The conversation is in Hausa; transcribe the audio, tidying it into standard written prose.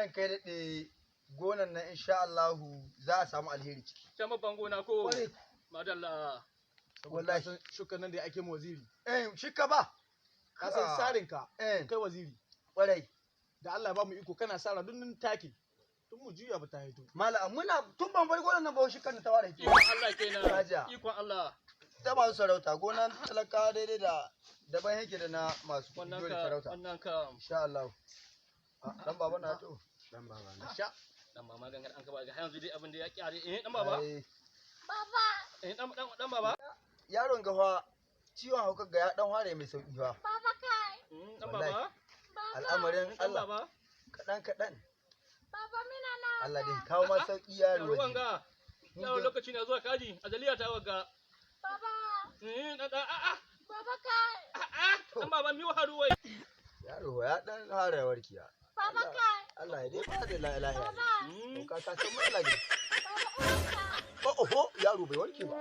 ranka ya daɗe gonan nan insha Allahu za a samu alheri ciki. Ta babban gona ko? Kwarai. Madalla. Wallahi. Shukan nan da ake waziri. Shika ba. Ka san sarinka kai waziri. Kwarai. Da Allah ba mu iko kana sara dunnin take. Tun mu juya ba ta haito. Mala muna tun ban bar gonan nan ba shi kan ta ware. Ikon Allah kenan. Raja. Ikon Allah. Ta masu sarauta gonan talaka daidai da daban yake da na masu kuɗi da sarauta. Wannan ka. Insha Allah. Dan baba na to. Dan baba na sha. Dan mama gangar an ka ba ga yanzu dai abin da ya kyare dan baba. Baba. Dan baba. Yaron gafa ciwon haukar ga ya dan hare mai sauki fa. Baba kai. Dan baba. Al'amarin Allah. Baba. Kaɗan. Baba mina na. Allah dai kawo ma sauki yaro. Ruwan ga. Yaro lokaci na zuwa kaji ajaliya ta waga. Baba. Baba kai. Dan baba miyo haru wai. Yaro ya dan hare warkiya. Baba kai. Allah ya dai ba da la ilaha Baba. illallah. Ka san mai lagi. Baba uwanka. Oho yaro bai warke ba.